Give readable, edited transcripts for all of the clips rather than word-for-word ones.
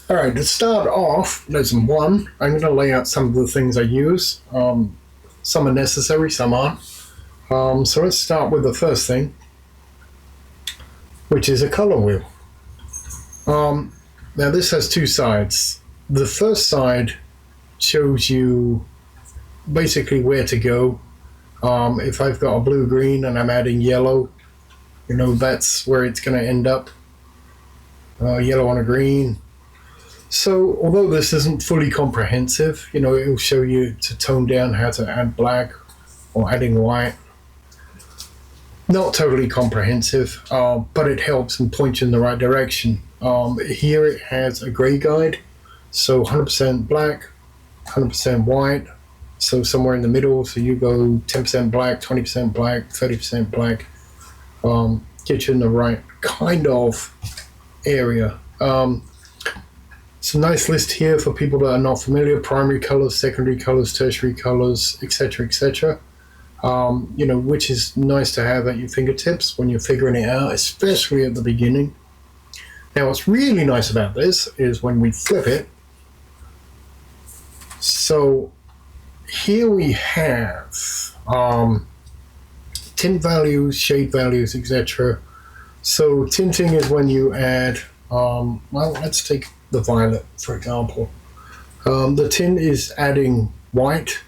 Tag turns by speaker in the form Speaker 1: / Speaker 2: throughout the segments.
Speaker 1: All right, to start off, lesson one, I'm going to lay out some of the things I use. Some are necessary, some aren't. So let's start with the first thing, which is a color wheel. Now this has two sides. The first side shows you basically where to go. If I've got a blue-green and I'm adding yellow, that's where it's going to end up. Yellow on a green. So although this isn't fully comprehensive, it will show you to tone down how to add black or adding white. Not totally comprehensive, but it helps and points you in the right direction. Here it has a gray guide, so 100% black, 100% white, so somewhere in the middle. So you go 10% black, 20% black, 30% black, get you in the right kind of area. It's a nice list here for people that are not familiar: primary colors, secondary colors, tertiary colors, etc., etc. Which is nice to have at your fingertips when you're figuring it out, especially at the beginning. Now, what's really nice about this is when we flip it. So here we have tint values, shade values, etc. So tinting is when you add, let's take the violet, for example. The tint is adding white,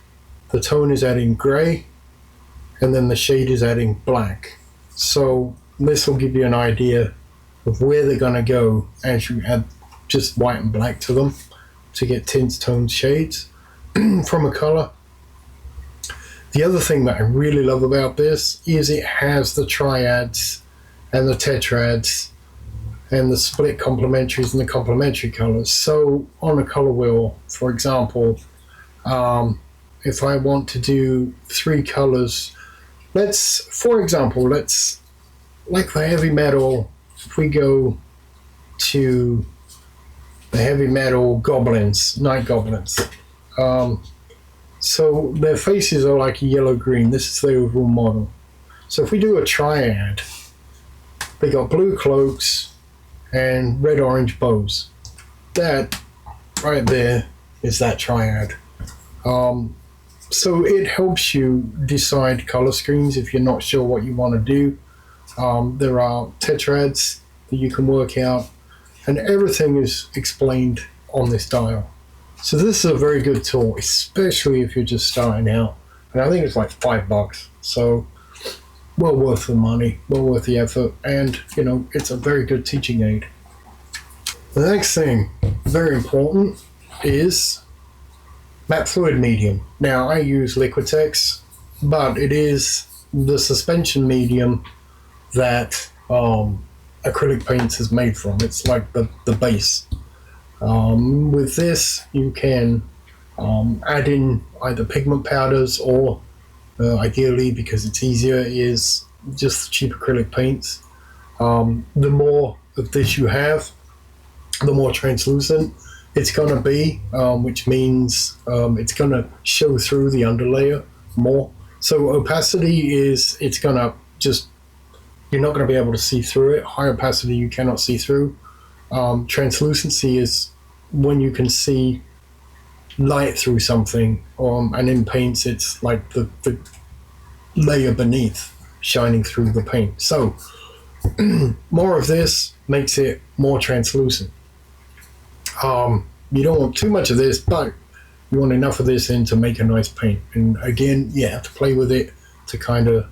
Speaker 1: the tone is adding gray, and then the shade is adding black. So this will give you an idea of where they're going to go as you add just white and black to them to get tints, tones, shades from a color. The other thing that I really love about this is it has the triads and the tetrads and the split complementaries and the complementary colors. So on a color wheel, for example, if I want to do three colors, like the heavy metal, if we go to the heavy metal goblins, night goblins. So their faces are like yellow-green. This is the overall model. So if we do a triad, they got blue cloaks and red-orange bows. That right there is that triad. So it helps you decide color schemes if you're not sure what you want to do. There are tetrads that you can work out, and everything is explained on this dial. So this is a very good tool, especially if you're just starting out. And I think it's like $5. So well worth the money, well worth the effort, and it's a very good teaching aid. The next thing, very important, is matte fluid medium. Now I use Liquitex, but it is the suspension medium that acrylic paints is made from. It's like the base. With this you can add in either pigment powders or ideally, because it's easier, is just cheap acrylic paints. The more of this you have, the more translucent it's going to be, which means it's going to show through the underlayer more. So opacity is, it's going to just, you're not going to be able to see through it. High opacity you cannot see through. Translucency is when you can see light through something, and in paints it's like the layer beneath shining through the paint. So more of this makes it more translucent. You don't want too much of this, but you want enough of this in to make a nice paint. And again, you have to play with it to kind of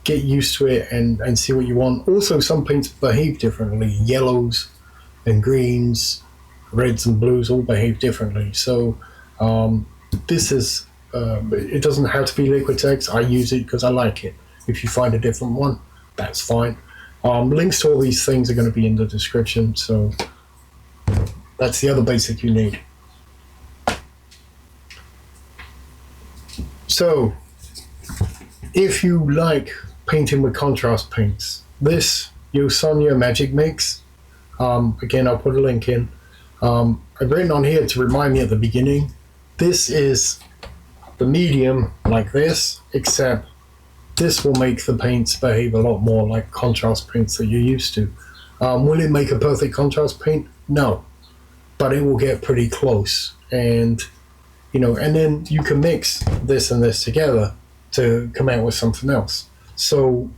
Speaker 1: get used to it and see what you want. Also, some paints behave differently. Yellows and greens, reds and blues all behave differently. So this is, it doesn't have to be Liquitex. I use it because I like it. If you find a different one, that's fine. Links to all these things are going to be in the description. So that's the other basic you need. So if you like painting with contrast paints, this Yosonia Magic Mix, again, I'll put a link in. I've written on here to remind me at the beginning, this is the medium like this, except this will make the paints behave a lot more like contrast paints that you're used to. Will it make a perfect contrast paint? No. but it will get pretty close. And and then you can mix this and this together to come out with something else. So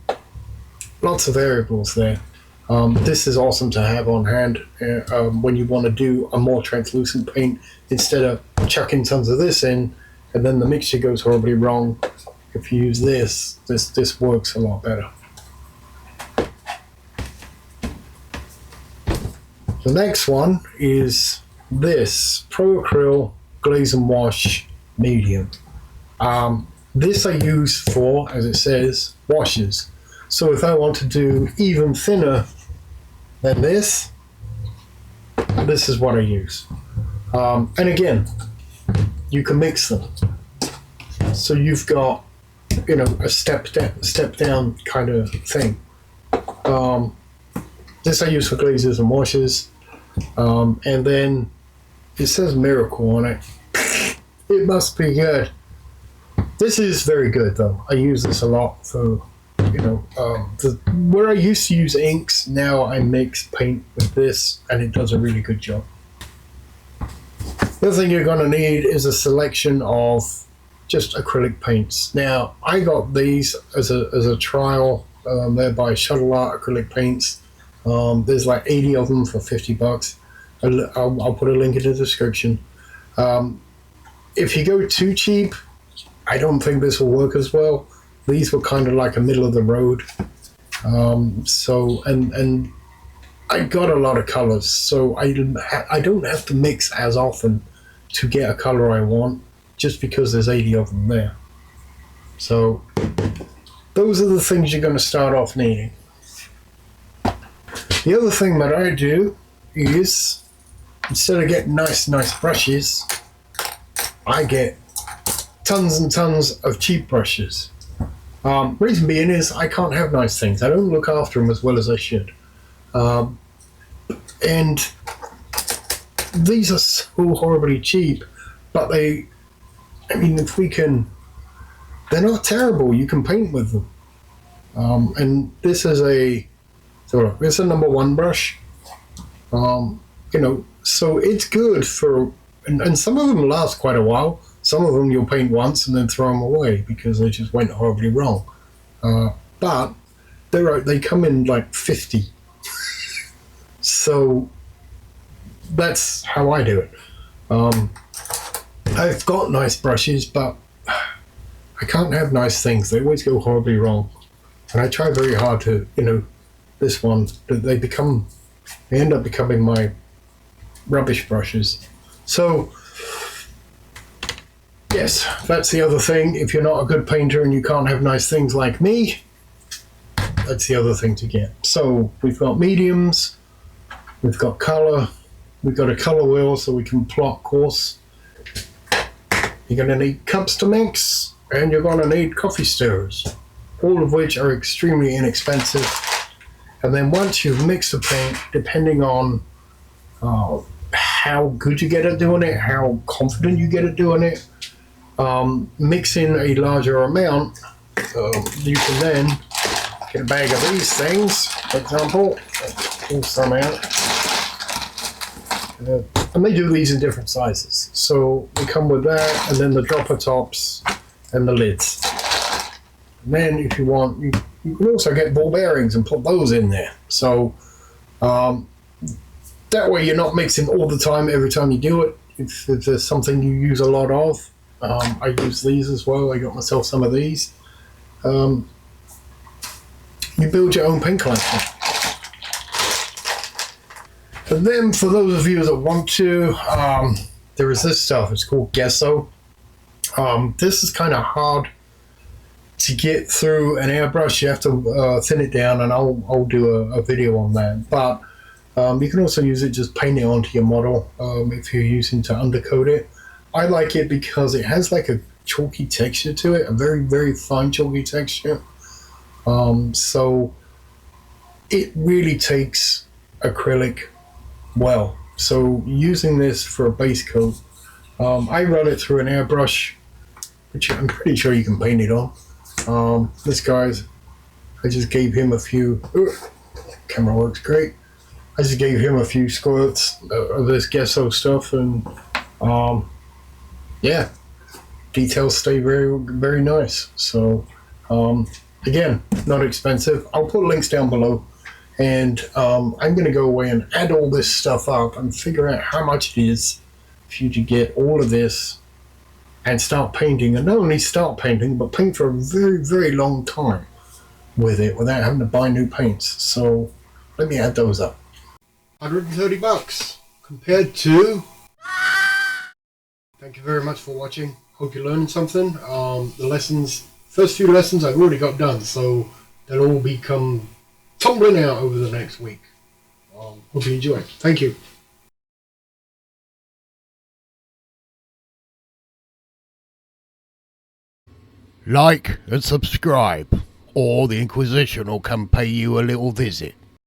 Speaker 1: lots of variables there. This is awesome to have on hand when you want to do a more translucent paint, instead of chucking tons of this in and then the mixture goes horribly wrong. If you use this works a lot better. The next one is this Pro Acryl Glaze and Wash Medium. This I use for, as it says, washes. So if I want to do even thinner than this is what I use. And again, you can mix them. So you've got, a step down kind of thing. This I use for glazes and washes. And then it says Miracle on it. It must be good. This is very good though. I use this a lot for, where I used to use inks, now I mix paint with this and it does a really good job. The other thing you're going to need is a selection of just acrylic paints. Now, I got these as a trial. They're by Shuttle Art Acrylic Paints. There's like 80 of them for $50. I'll put a link in the description. If you go too cheap, I don't think this will work as well. These were kind of like a middle of the road. And I got a lot of colors, so I don't have to mix as often to get a color I want, just because there's 80 of them there. So those are the things you're going to start off needing. The other thing that I do is, instead of getting nice brushes, I get tons and tons of cheap brushes. Reason being is I can't have nice things. I don't look after them as well as I should. And these are so horribly cheap, but they're not terrible. You can paint with them. And this is it's a number 1 brush. So it's good for, and some of them last quite a while. Some of them you'll paint once and then throw them away because they just went horribly wrong. But they come in like 50. So that's how I do it. I've got nice brushes, but I can't have nice things. They always go horribly wrong. And I try very hard to, this one, they end up becoming my rubbish brushes. So yes, that's the other thing. If you're not a good painter and you can't have nice things like me, that's the other thing to get. So we've got mediums, we've got color, we've got a color wheel so we can plot course. You're going to need cups to mix, and you're going to need coffee stirrers, all of which are extremely inexpensive. And then once you've mixed the paint, depending on how good you get at doing it, how confident you get at doing it, mixing a larger amount, you can then get a bag of these things, for example. Pull some out. And they do these in different sizes. So they come with that, and then the dropper tops and the lids. And then if you want, you can also get ball bearings and put those in there. So that way you're not mixing all the time every time you do it. If there's something you use a lot of, I use these as well. I got myself some of these. You build your own paint collection. And then for those of you that want to, there is this stuff. It's called gesso. This is kind of hard to get through an airbrush. You have to thin it down, and I'll do a video on that. But you can also use it, just paint it onto your model if you're using to undercoat it. I like it because it has like a chalky texture to it, a very, very fine chalky texture. So it really takes acrylic well. So using this for a base coat, I run it through an airbrush, which I'm pretty sure you can paint it on. This guy's, I just gave him a few, camera works great. I just gave him a few squirts of this gesso stuff, and yeah, details stay very, very nice. So again, not expensive. I'll put links down below, and I'm going to go away and add all this stuff up and figure out how much it is for you to get all of this and start painting, and not only start painting, but paint for a very, very long time with it without having to buy new paints. So let me add those up. $130 compared to... Thank you very much for watching. Hope you're learning something. The lessons, first few lessons I've already got done, so they'll all become tumbling out over the next week. Hope you enjoy. Thank you.
Speaker 2: Like and subscribe, or the Inquisition will come pay you a little visit.